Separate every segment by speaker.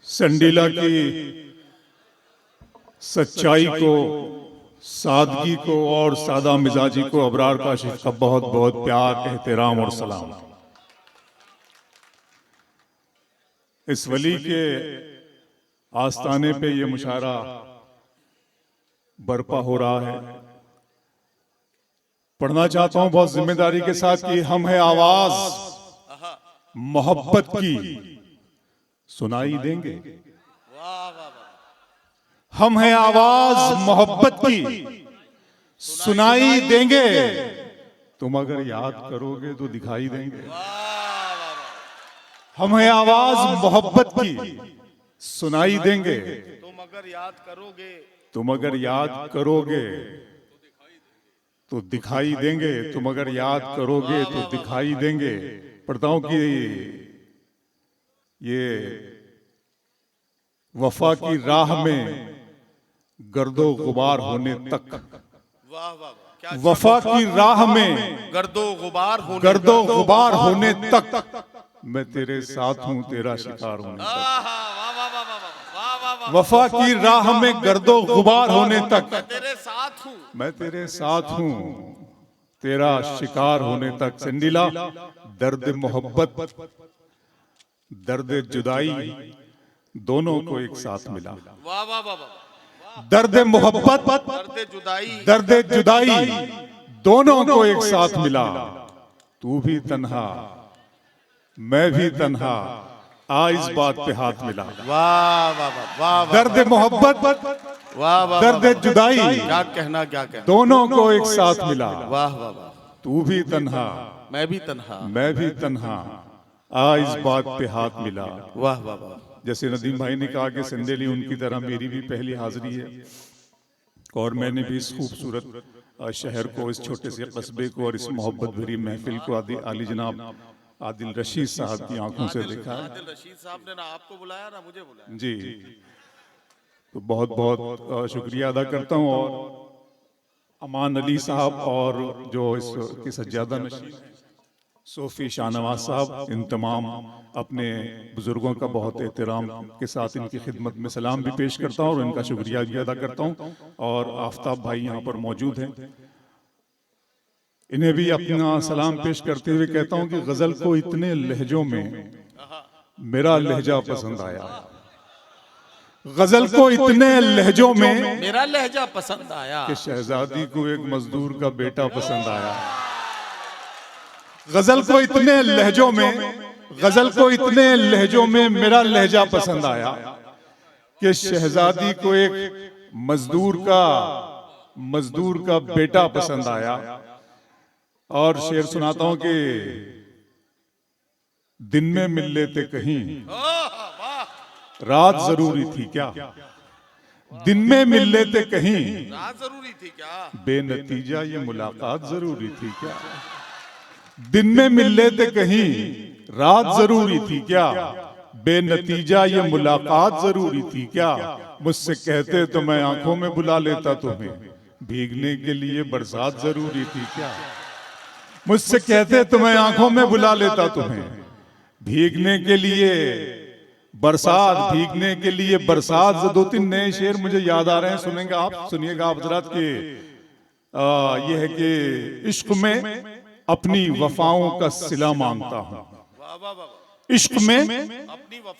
Speaker 1: संडीला की सच्चाई को, सादगी को और सादा मिजाजी को अबरार काशिफ का बहुत बहुत प्यार, एहतराम और सलाम। इस वली के आस्ताने पे ये मुशायरा बरपा हो रहा है। पढ़ना चाहता हूं बहुत जिम्मेदारी के साथ कि हम है आवाज मोहब्बत की, सुनाई देंगे। हम है आवाज मोहब्बत की, सुनाई देंगे। तुम अगर याद करोगे तो दिखाई देंगे। हम है आवाज मोहब्बत की, सुनाई देंगे।
Speaker 2: तुम अगर याद करोगे,
Speaker 1: तुम अगर याद करोगे तो दिखाई देंगे। तुम अगर याद करोगे तो दिखाई देंगे। पढ़ता हूं कि ये वफा की राह में गर्दो गुबार होने तक,
Speaker 2: वाह वाह क्या
Speaker 1: वफा की राह में
Speaker 2: गर्दो
Speaker 1: गुबार होने तक मैं तेरे साथ हूं, तेरा शिकार होने तक। वफा की राह में गर्दो गुबार होने तक
Speaker 2: तेरे साथ हूँ,
Speaker 1: मैं तेरे साथ हूं, तेरा शिकार होने तक। संडीला दर्द मोहब्बत, दर्द जुदाई दोनों को एक साथ मिला।
Speaker 2: वाह वाह वाह वाह।
Speaker 1: दर्द मोहब्बत, दर्द जुदाई दोनों को एक साथ मिला। तू भी तन्हा, मैं भी तन्हा, आ इस बात पे हाथ मिला।
Speaker 2: वाह वाह वाह।
Speaker 1: दर्द मोहब्बत,
Speaker 2: वाह वाह।
Speaker 1: दर्द जुदाई
Speaker 2: क्या कहना, क्या कहना।
Speaker 1: दोनों को एक साथ मिला।
Speaker 2: वाह वाह वाह।
Speaker 1: तू भी तन्हा,
Speaker 2: मैं भी तन्हा,
Speaker 1: मैं भी तन्हा, आ इस बात पे हाथ मिला।
Speaker 2: वाह वाह वाह।
Speaker 1: जैसे नदीम भाई ने कहा कि संदेली उनकी तरह मेरी भी पहली हाजिरी है, और मैंने भी इस खूबसूरत शहर को, इस छोटे से कस्बे को और इस मोहब्बत भरी महफिल को आली जनाब आदिल रशीद साहब की आंखों से देखा है।
Speaker 2: आदिल रशीद साहब ने ना आपको बुलाया ना मुझे बुलाया।
Speaker 1: जी, तो बहुत बहुत शुक्रिया अदा करता हूँ। और अमान अली साहब और जो इसकी सज्जादा नशीन सोफी शाहनवाज साहब, इन तमाम अपने बुजुर्गों का बहुत एहतराम के साथ इनकी खिदमत में सलाम भी पेश करता हूँ और इनका शुक्रिया भी अदा करता हूँ। और आफ्ताब भाई यहाँ पर मौजूद हैं, इन्हें भी अपना सलाम पेश करते हुए कहता हूँ कि गजल को इतने लहजों में मेरा लहजा पसंद आया। गजल को इतने लहजों में
Speaker 2: मेरा लहजा पसंद आया
Speaker 1: कि शहजादी को एक मजदूर का बेटा पसंद आया। गजल को इतने लहजों में, गजल को इतने लहजों में मेरा लहजा पसंद आया कि शहजादी को एक मजदूर का बेटा पसंद आया। और शेर सुनाता हूं कि दिन में मिल लेते कहीं, रात जरूरी थी क्या। दिन में मिल लेते कहीं,
Speaker 2: रात जरूरी थी क्या।
Speaker 1: बेनतीजा ये मुलाकात जरूरी थी क्या। दिन में मिल लेते कहीं, रात जरूरी थी क्या। बेनतीजा ये मुलाकात जरूरी थी क्या। मुझसे कहते तो मैं आंखों में बुला लेता तुम्हें, भीगने के लिए बरसात जरूरी थी क्या। मुझसे कहते तो मैं आंखों में बुला लेता तुम्हें, भीगने के लिए बरसात, भीगने के लिए बरसात। दो तीन नए शेर मुझे याद आ रहे हैं, सुनेंगे आप, सुनिएगा आप हजरात के। ये है कि इश्क में अपनी वफाओं का सिला मांगता हूँ। इश्क में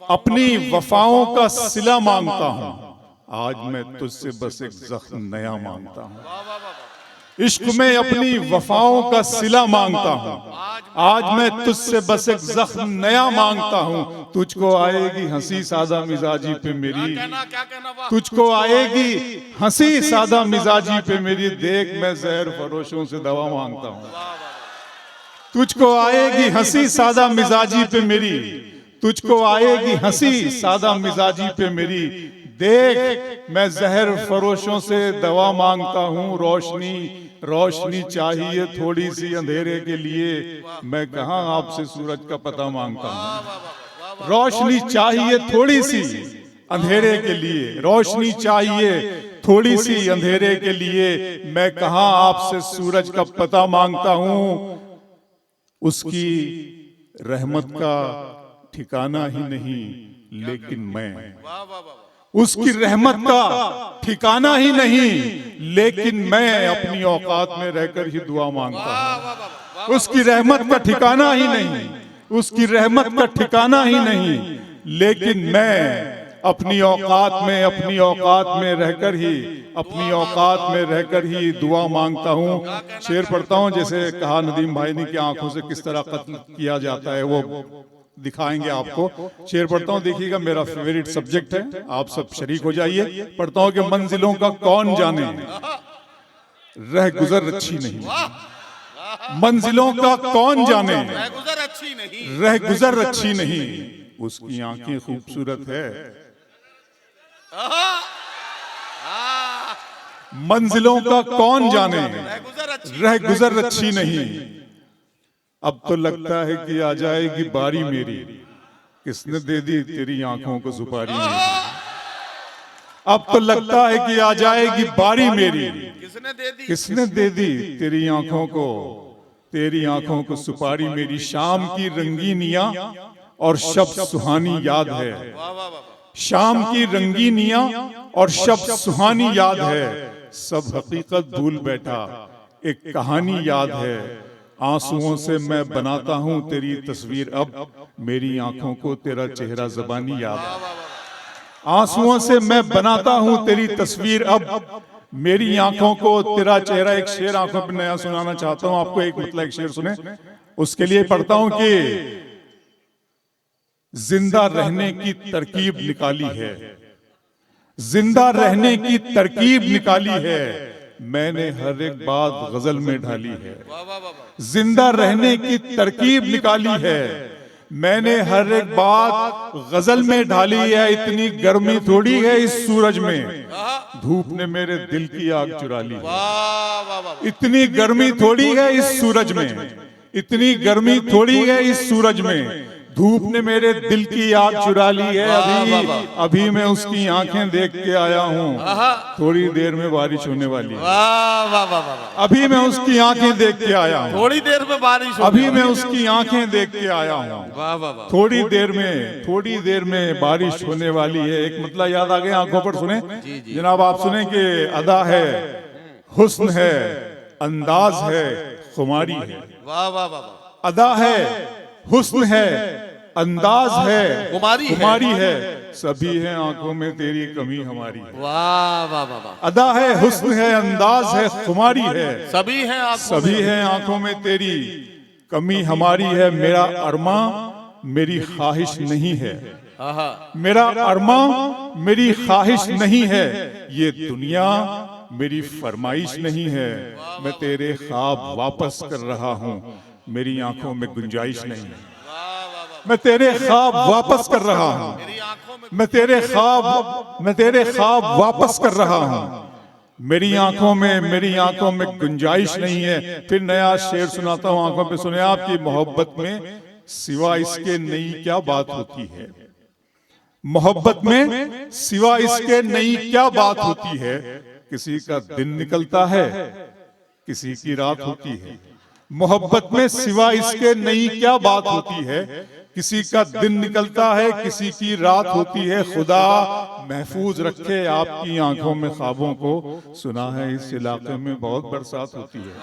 Speaker 1: अपनी वफाओं का सिला मांगता हूँ। आज मैं तुझसे बस एक जख्म नया मांगता हूँ। इश्क में अपनी वफाओं का सिला मांगता हूँ। आज मैं तुझसे बस एक जख्म नया मांगता हूँ। तुझको आएगी हंसी सादा मिजाजी पे मेरी, तुझको आएगी हंसी सादा मिजाजी पे मेरी। देख मैं जहर फरोशों से दवा मांगता हूँ। तुझको आएगी हंसी सादा मिजाजी पे मेरी, तुझको आएगी हंसी सादा मिजाजी पे मेरी। देख मैं जहर फरोशों से दवा मांगता हूँ। रोशनी चाहिए थोड़ी सी अंधेरे के लिए, मैं कहाँ आपसे सूरज का पता मांगता हूँ। रोशनी चाहिए थोड़ी सी अंधेरे के लिए, रोशनी चाहिए थोड़ी सी अंधेरे के लिए, मैं कहाँ आपसे सूरज का पता मांगता हूँ। उसकी रहमत का ठिकाना ही नहीं, लेकिन मैं
Speaker 2: वाह वाह वाह वाह।
Speaker 1: उसकी रहमत का ठिकाना ही नहीं, लेकिन मैं अपनी औकात में रहकर ही दुआ मांगता हूं।
Speaker 2: वाह वाह वाह वाह।
Speaker 1: उसकी रहमत का ठिकाना ही नहीं, उसकी रहमत का ठिकाना ही नहीं, लेकिन मैं अपनी औकात में रहकर ही दुआ मांगता हूँ। शेर पढ़ता हूँ, जैसे कहा नदीम भाई ने कि आंखों से किस तरह कत्ल किया जाता है, वो दिखाएंगे आपको। शेर पढ़ता हूँ, देखिएगा, मेरा फेवरेट सब्जेक्ट है, आप सब शरीक हो जाइए। पढ़ता हूँ कि मंजिलों का कौन जाने, रह गुजर अच्छी नहीं। मंजिलों का कौन जाने,
Speaker 2: गुजर अच्छी नहीं।
Speaker 1: रह गुजर अच्छी नहीं। उसकी आंखें खूबसूरत है, मंजिलों का कौन जाने, रह गुजर अच्छी नहीं। अब तो लगता है कि आ जाएगी बारी मेरी, किसने दे दी तेरी आंखों को सुपारी मेरी। अब तो लगता है कि आ जाएगी बारी मेरी, किसने दे दी तेरी आंखों को सुपारी मेरी। शाम की रंगीनियां और शब्द सुहानी याद है, शाम की रंगीनियां और शब्द सुहानी याद है। सब हकीकत भूल बैठा, एक कहानी याद है। आंसुओं से मैं बनाता हूं तेरी तस्वीर, अब मेरी आंखों को तेरा चेहरा ज़बानी याद है। आंसुओं से मैं बनाता हूं तेरी तस्वीर, अब मेरी आंखों को तेरा चेहरा। एक शेर आंखों पे नया सुनाना चाहता हूं आपको, एक मतलब एक शेर सुने। उसके लिए पढ़ता हूं कि जिंदा रहने की तरकीब निकाली है, जिंदा रहने की तरकीब निकाली है, मैंने हर एक बात गजल में ढाली है। जिंदा रहने की तरकीब निकाली है, मैंने हर एक बात गजल में ढाली है। इतनी गर्मी थोड़ी है इस सूरज में, धूप ने मेरे दिल की आग चुरा ली है। इतनी गर्मी थोड़ी है इस सूरज में, इतनी गर्मी थोड़ी है इस सूरज में, धूप ने मेरे दिल की आग चुरा ली है। अभी मैं उसकी आंखें देख के आया हूँ, थोड़ी देर में बारिश होने वाली है। अभी मैं उसकी आंखें देख के आया हूँ,
Speaker 2: थोड़ी देर में बारिश।
Speaker 1: अभी मैं उसकी आंखें देख के आया हूँ, थोड़ी देर में बारिश होने वाली है। एक मतलब याद आ गया, आंखों पर सुने जनाब, आप सुने कि अदा है, हुस्न है, अंदाज है, खुमारी है।
Speaker 2: वाह वाह वाह।
Speaker 1: अदा है, हुस्न है, अंदाज है, खुमारी है, सभी है आंखों में तेरी कमी हमारी है।
Speaker 2: वाह वाह वाह।
Speaker 1: अदा है, हुस्न है, अंदाज है, खुमारी है,
Speaker 2: सभी
Speaker 1: है आंखों में तेरी कमी हमारी है। मेरा अरमा मेरी ख्वाहिश नहीं है, मेरा अरमा मेरी ख्वाहिश नहीं है, ये दुनिया मेरी फरमाइश नहीं है। मैं तेरे ख्वाब वापस कर रहा हूँ, मेरी आंखों में गुंजाइश नहीं है। मैं तेरे ख्वाब वापस कर रहा हूँ, मैं तेरे ख्वाब वापस कर रहा हूँ, मेरी आंखों में गुंजाइश नहीं है। फिर नया शेर सुनाता हूँ, आंखों पे सुने आपकी। मोहब्बत में सिवा इसके नई क्या बात होती है, मोहब्बत में सिवा इसके नई क्या बात होती है। किसी का दिन निकलता है, किसी की रात होती है। मोहब्बत में सिवा इसके नई क्या बात होती है, किसी का दिन निकलता है, किसी की रात होती है। खुदा महफूज रखे आपकी आंखों में ख्वाबों को, सुना है इस इलाके में बहुत बरसात होती है।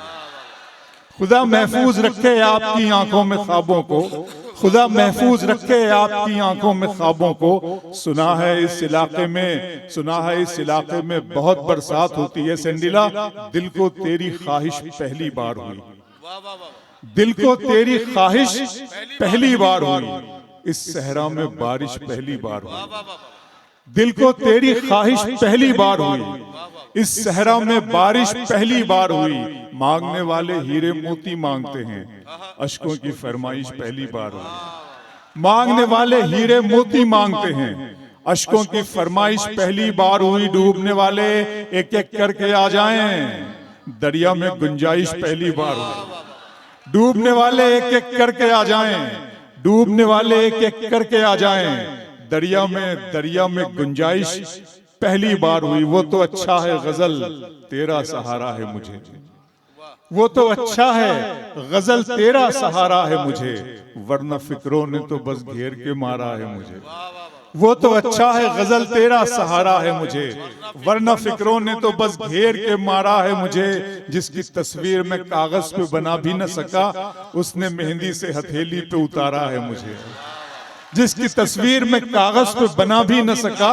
Speaker 1: खुदा महफूज रखे आपकी आंखों में ख्वाबों को, खुदा महफूज रखे आपकी आंखों में ख्वाबों को, सुना है इस इलाके में बहुत बरसात होती है। सेंडिला, दिल को तेरी ख्वाहिश पहली बार हुई, दिल को तेरी ख्वाहिश पहली बार हुई, इस सहरा में बारिश पहली बार हुई। दिल को तेरी ख्वाहिश पहली बार हुई, इस सहरा में बारिश पहली बार हुई। मांगने वाले हीरे मोती मांगते हैं, अश्कों की फरमाइश पहली बार हुई। मांगने वाले हीरे मोती मांगते हैं, अश्कों की फरमाइश पहली बार हुई। डूबने वाले एक एक करके आ जाएं, दरिया में गुंजाइश पहली बार हुई। डूबने वाले एक एक करके आ जाएं, डूबने वाले एक एक करके आ जाएं, दरिया में गुंजाइश पहली बार हुई। वो तो अच्छा है गजल, तेरा सहारा है मुझे, वो तो अच्छा है गजल तेरा सहारा है मुझे, वरना फिक्रों ने तो बस घेर के मारा है मुझे। वो तो अच्छा है गजल तेरा सहारा है मुझे, वरना फिक्रों ने तो बस घेर के मारा है मुझे। जिसकी तस्वीर मैं कागज पे बना भी न सका, उसने मेहंदी से हथेली पे उतारा है मुझे। जिसकी तस्वीर में कागज पे बना भी न सका,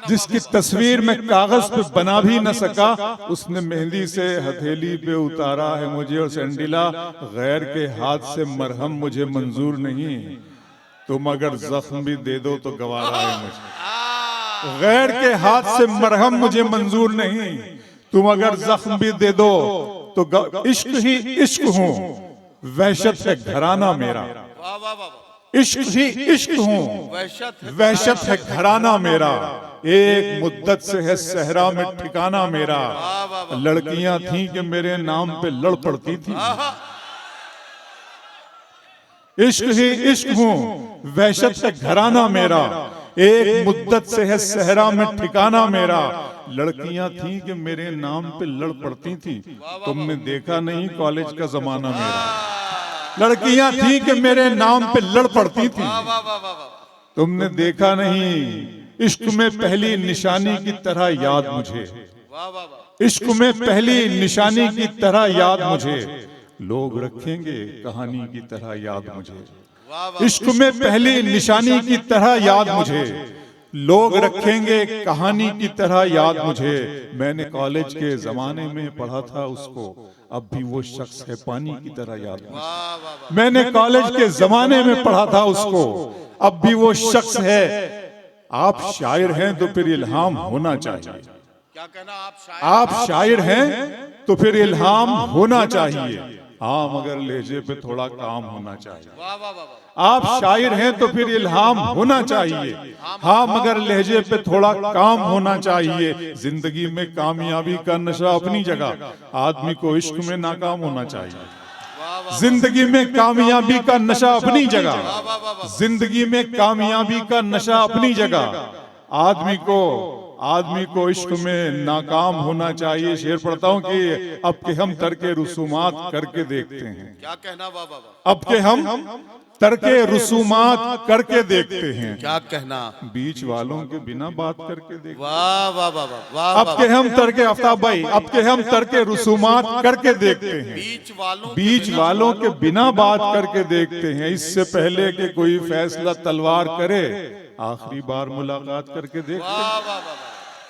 Speaker 1: जिसकी तस्वीर में कागज पे बना भी न सका, उसने मेहंदी से हथेली पे उतारा है मुझे। और सेंडिला, गैर के हाथ से मरहम मुझे मंजूर नहीं, तुम अगर जख्म भी दे दो तो गवारा है मुझे। गैर के हाथ से मरहम मुझे मंजूर नहीं, तुम अगर जख्म भी दे दो तो इश्क ही इश्क हूँ, वहशत है घराना मेरा। इश्क ही इश्क हूँ, वहशत है घराना मेरा। एक मुद्दत से है सहरा में ठिकाना मेरा। लड़कियां थीं कि मेरे नाम पे लड़ पड़ती थी। इश्क ही इश्क हूँ, वहशत है घराना मेरा। एक मुद्दत से है सहरा में ठिकाना मेरा। लड़कियां थीं कि मेरे नाम पे लड़ पड़ती थी। तुमने देखा नहीं कॉलेज का जमाना मेरा। लड़कियां थीं कि मेरे नाम पे लड़ पड़ती थी। तुमने देखा नहीं इश्क में पहली निशानी की तरह याद मुझे। इश्क में पहली निशानी की तरह याद मुझे, लोग रखेंगे कहानी की तरह याद मुझे। इश्क में पहली निशानी की तरह याद मुझे, लोग रखेंगे कहानी की तरह याद मुझे। मैंने कॉलेज के जमाने में पढ़ा था उसको, अब भी वो शख्स है पानी की तरह याद मुझे। मैंने कॉलेज के जमाने में पढ़ा था उसको, अब भी वो शख्स है। आप शायर हैं तो फिर इल्हाम होना चाहिए।
Speaker 2: क्या कहना
Speaker 1: आप शायर हैं तो फिर इल्हाम होना चाहिए। हाँ मगर लहजे पे थोड़ा काम होना चाहिए। आप शायर हैं तो फिर इल्हाम होना चाहिए। हाँ मगर लहजे पे थोड़ा काम होना चाहिए। जिंदगी में कामयाबी का नशा अपनी जगह, आदमी को इश्क में नाकाम होना चाहिए। जिंदगी में कामयाबी का नशा अपनी जगह, जिंदगी में कामयाबी का नशा अपनी जगह। आदमी को इश्क में नाकाम होना चाहिए। शेर पढ़ता हूँ कि अब के हम तरके रुसूमात करके देखते हैं।
Speaker 2: क्या कहना बाबा?
Speaker 1: अब के हम तरके रुसूमात करके देखते हैं।
Speaker 2: क्या कहना?
Speaker 1: बीच वालों के बिना बात करके देखते।
Speaker 2: वाह वाह वाह वाह।
Speaker 1: अब के हम तरके, आफ्ताब भाई, अब के हम तरके रुसूमात करके देखते हैं। बीच वालों के बिना बात करके देखते हैं। इससे पहले कि कोई फैसला तलवार करे, आखिरी बार मुलाकात करके देखते हैं।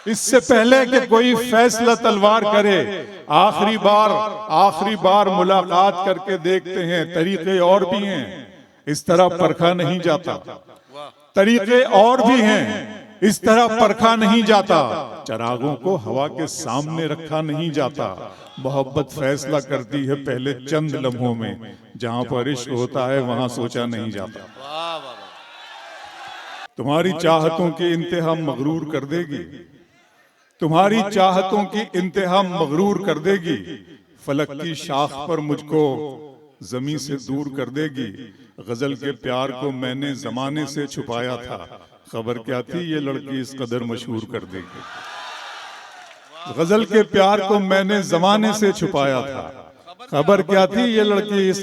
Speaker 1: इससे पहले कि कोई फैसला तलवार करे, आखिरी बार मुलाकात करके देखते हैं। तरीके और भी हैं, इस तरह परखा नहीं जाता। तरीके और भी हैं, इस तरह परखा नहीं जाता। चरागों को हवा के सामने रखा नहीं जाता। मोहब्बत फैसला करती है पहले चंद लम्हों में, जहां पर इश्क होता है वहां सोचा नहीं जाता। तुम्हारी चाहतों की इंतहा मगरूर कर देगी, तुम्हारी चाहतों की इंतहा मगरूर कर देगी। फलक की शाख पर मुझको जमीन से दूर कर देगी। गजल के प्यार को मैंने जमाने से छुपाया था, खबर क्या थी ये लड़की इस कदर मशहूर कर देगी। गजल के प्यार को मैंने जमाने से छुपाया था, खबर क्या थी ये लड़की इस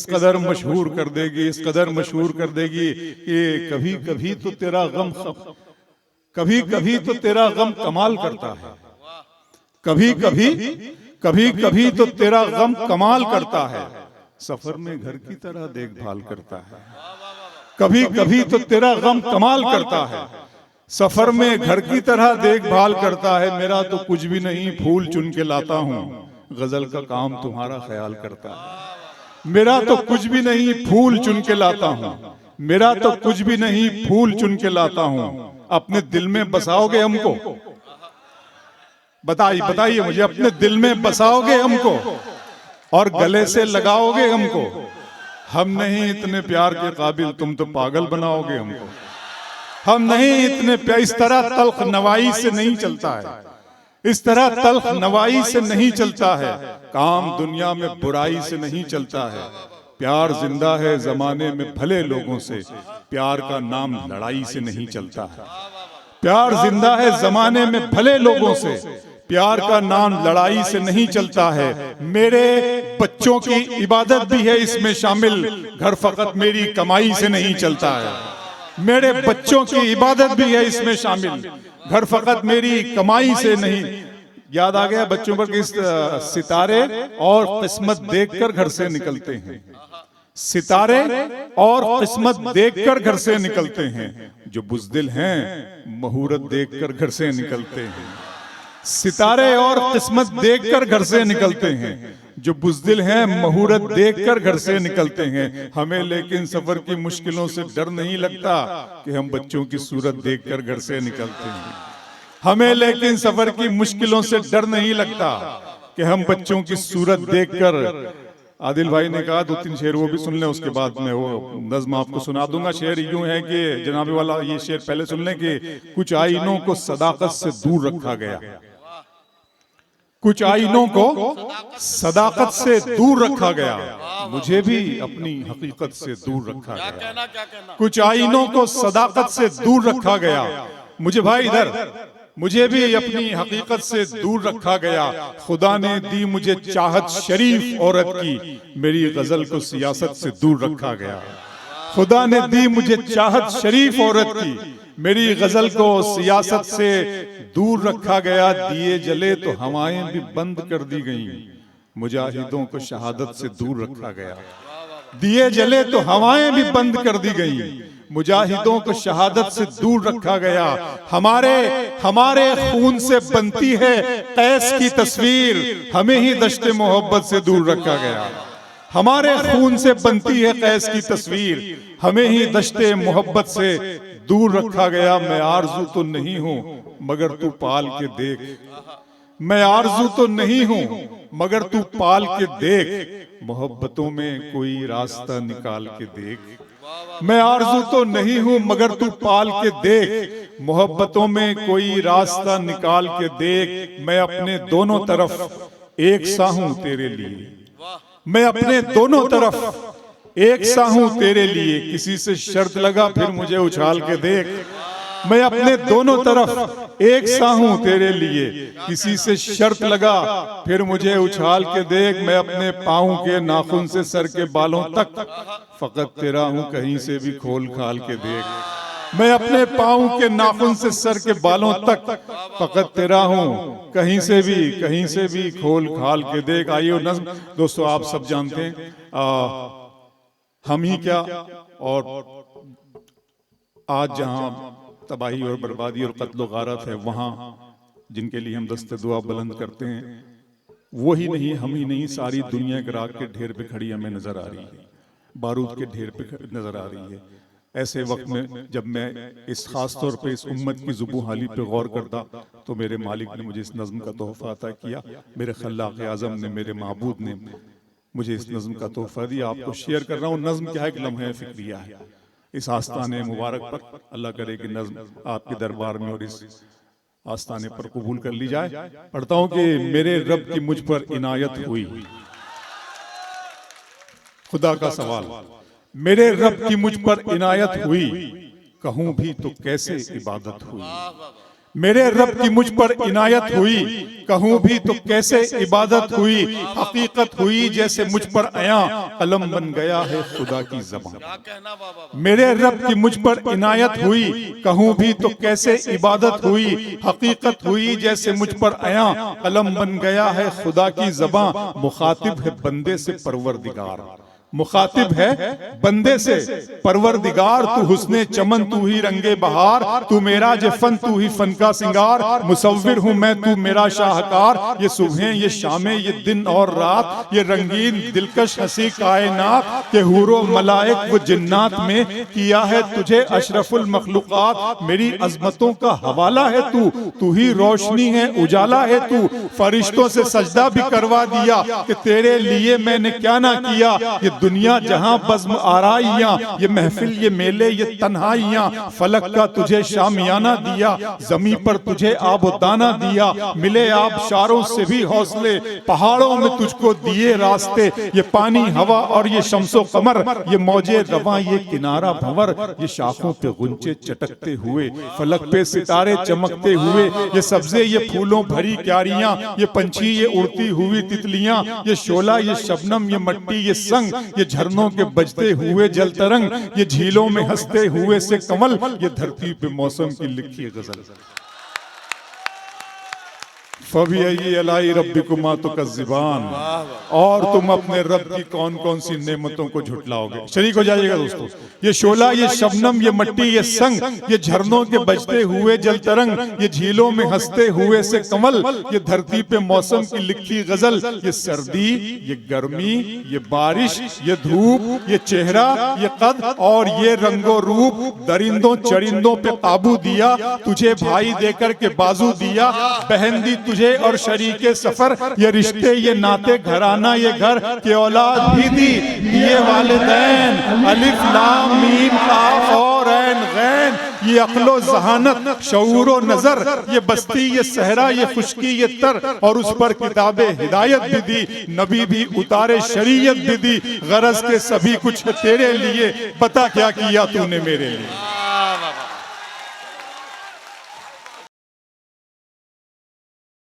Speaker 1: कदर मशहूर कर देगी, इस कदर मशहूर कर देगी कि कभी कभी तो तेरा गम कमाल करता है। कभी तो तेरा गम कमाल करता है, सफर में घर की तरह देखभाल करता है। कभी तो तेरा गम कमाल करता है, सफर में घर की तरह देखभाल करता है। मेरा तो कुछ भी नहीं, फूल चुन के लाता हूँ, गजल का काम तुम्हारा ख्याल करता है। मेरा तो कुछ भी नहीं, फूल चुन के लाता हूँ, मेरा तो कुछ भी नहीं, फूल चुन के लाता हूँ। अपने दिल में बसाओगे हमको? बताइए मुझे, अपने दिल में बसाओगे हमको और गले से लगाओगे हमको? हम नहीं इतने प्यार के काबिल, तुम तो पागल बनाओगे हमको। हम नहीं इतने प्यार, इस तरह तल्ख नवाई से नहीं चलता है, इस तरह तल्ख नवाई से नहीं चलता है। काम दुनिया में बुराई से नहीं चलता है। प्यार जिंदा है जमाने में भले लोगों से, प्यार का नाम लड़ाई से नहीं चलता है। प्यार जिंदा है जमाने में भले लोगों से, प्यार का नाम लड़ाई से नहीं चलता है। मेरे बच्चों की इबादत भी है इसमें शामिल, घर फकत मेरी कमाई से नहीं चलता है। मेरे बच्चों की इबादत भी है इसमें शामिल, घर फकत मेरी कमाई से नहीं। याद आ गया बच्चों पर कि सितारे और किस्मत देखकर घर से निकलते हैं, सितारे और किस्मत देखकर घर से निकलते हैं। जो बुज़दिल हैं मुहूर्त देखकर घर से निकलते हैं। सितारे और किस्मत देखकर घर से निकलते हैं। जो बुज़दिल हैं मुहूर्त देखकर घर से निकलते हैं। हमें लेकिन सफर की मुश्किलों से डर नहीं लगता कि हम बच्चों की सूरत देखकर घर से निकलते हैं। हमें लेकिन सफर की मुश्किलों से डर नहीं लगता कि हम बच्चों की सूरत देखकर। आदिल भाई ने कहा 2-3 शेर वो भी सुन लें, उसके बाद मैं वो नज्म आपको सुना दूंगा। शेर यूं है कि जनाबे वाला ये शेर पहले सुन लें कि कुछ आईनों को सदाकत से दूर रखा गया, कुछ आईनों को सदाकत से दूर रखा गया, मुझे भी अपनी हकीकत से दूर रखा गया। कुछ आईनों को सदाकत से दूर रखा गया, मुझे भाई इधर मुझे भी अपनी हकीकत से दूर रखा गया। खुदा ने दी मुझे चाहत शरीफ औरत की, मेरी गजल को सियासत से दूर रखा गया। खुदा ने दी मुझे चाहत शरीफ औरत की, मेरी गजल को सियासत से दूर रखा गया। दिए जले तो हवाएं भी बंद कर दी गईं, मुजाहिदों को शहादत से दूर रखा गया। दिए जले तो हवाएं भी बंद कर दी गईं, मुजाहिदों को शहादत से दूर रखा गया। हमारे खून से बनती है कैस की तस्वीर, हमें ही दश्ते मोहब्बत से दूर रखा गया। हमारे खून से बनती है कैस की तस्वीर, हमें ही दश्ते मोहब्बत से दूर रखा गया। मैं आरज़ू तो नहीं हूं मगर तू पाल के देख, मैं आरज़ू तो नहीं हूं मगर तू पाल के देख, मोहब्बतों में कोई रास्ता निकाल के देख। मैं आरज़ू तो नहीं हूं मगर तू पाल के देख, मोहब्बतों में कोई रास्ता निकाल के देख। मैं अपने दोनों तरफ एक सा हूं तेरे लिए, मैं अपने दोनों तरफ एक सा हूं तेरे लिए, किसी से शर्त लगा फिर मुझे उछाल के देख। मैं अपने दोनों तरफ एक सा हूं तेरे लिए, किसी से शर्त लगा फिर मुझे उछाल के देख। मैं अपने पाँव के नाखून से सर के बालों तक फकत तेरा हूं, कहीं से भी खोल खाल के देख। मैं अपने पाँव के नाखून से सर के बालों तक फकत तेरा हूं, कहीं से भी खोल खाल के देख। आइए नज़्म दोस्तों, आप सब जानते हैं हम ही क्या, और आज जहां तबाही और बर्बादी और कत्ल गारत है, वहाँ जिनके लिए हम दस्ते दुआ बुलंद करते हैं, वो ही नहीं हम ही नहीं, सारी दुनिया के राख के ढेर पे खड़ी हमें नजर आ रही है, बारूद के ढेर पे नजर आ रही है। ऐसे वक्त में जब मैं इस खास तौर पे इस उम्मत की जुबू हाली पे गौर करता, तो मेरे मालिक ने मुझे इस नज़्म का तोहफा अता किया, मेरे खल्लाक़ आज़म ने, मेरे माबूद ने मुझे इस नज़्म का तोहफा दिया। आपको शेयर कर रहा हूँ। नज़्म क्या है कि लम्हे फ़िक्रिया है इस आस्ताने मुबारक पर। अल्लाह करे कि नज़्म आपके दरबार में और इस आस्ताने पर कबूल कर ली जाए। पढ़ता हूँ कि मेरे रब की मुझ पर इनायत हुई। खुदा का सवाल, मेरे रब की मुझ पर इनायत हुई, कहूँ भी तो कैसे इबादत हुई। मेरे रब की मुझ पर इनायत हुई, कहूँ भी तो कैसे इबादत हुई। हकीकत हुई जैसे मुझ पर आया, कलम बन गया है खुदा की ज़बान। मेरे रब की मुझ पर इनायत हुई, कहूँ भी तो कैसे इबादत हुई। हकीकत हुई जैसे मुझ पर आया, कलम बन गया है खुदा की ज़बान। मुखातिब है बंदे से परवरदिगार, मुखातिब है बंदे से परवरदिगार। तू हुस्ने चमन, तू ही रंगे बहार, तू मेरा जे फन, तू ही फन का सिंगार। मुसव्विर हूँ मैं, तू मेरा शाहकार। ये सुबह ये शामें, ये दिन और रात, ये रंगीन दिलकश हंसी कायनात के हूरो मलाइक व जिन्नात में किया है तुझे अशरफुल मखलूकात। मेरी अजमतों का हवाला है तू, तू ही रोशनी है उजाला है तू। फरिश्तों से सजदा भी करवा दिया कि तेरे लिए मैंने क्या ना किया। ये दुनिया जहां बज़्म आराइयां, ये महफिल ये मेले ये तन्हाइयां, फलक का तुझे शामियाना दिया, जमी पर तुझे आबोदाना दिया, मिले आबशारों से भी हौसले, पहाड़ों में तुझको दिए रास्ते, ये पानी हवा और ये शम्सो कमर, ये मौजे रवां ये किनारा भंवर, ये शाखों पे गुंचे चटकते हुए, फलक पे सितारे चमकते हुए, ये सब्जे ये फूलों भरी क्यारियां, ये पंछी ये उड़ती हुई तितलियां, ये शोला ये शबनम ये मट्टी ये संग, ये झरनों के बजते हुए जल तरंग, ये झीलों में हंसते हुए से कमल, ये धरती पे मौसम की लिखी गजल। फबिअय्यि आलाइ रब्बिकुमा तुकज़्ज़िबान, और तुम अपने रब की कौन कौन सी नेमतों को झुटलाओगे। शरीक हो जाइएगा दोस्तों। ये शोला ये शबनम ये मट्टी ये संग, ये झरनों के बजते हुए जल तरंग, ये झीलों में हंसते हुए से कमल, ये धरती पे मौसम की लिखी गजल, ये सर्दी ये गर्मी ये बारिश ये धूप ये चेहरा ये कद और ये रंगो रूप, दरिंदों चरिंदों पे काबू दिया, तुझे भाई देकर के बाजू दिया, बहन दी तुझे और शरीके सफर, ये रिश्ते ये नाते घराना ये घर, के औलाद भी दी दिए वालिदैन, अलिफ लाम मीम काफ और ऐन गैन, ये अक्लो जहानत शऊर व नजर, ये बस्ती ये सहरा ये खुशकी ये तर, और उस पर किताबे हिदायत भी दी, नबी भी उतारे शरीयत भी दी, गरज के सभी कुछ तेरे लिए, बता क्या किया तूने मेरे लिए।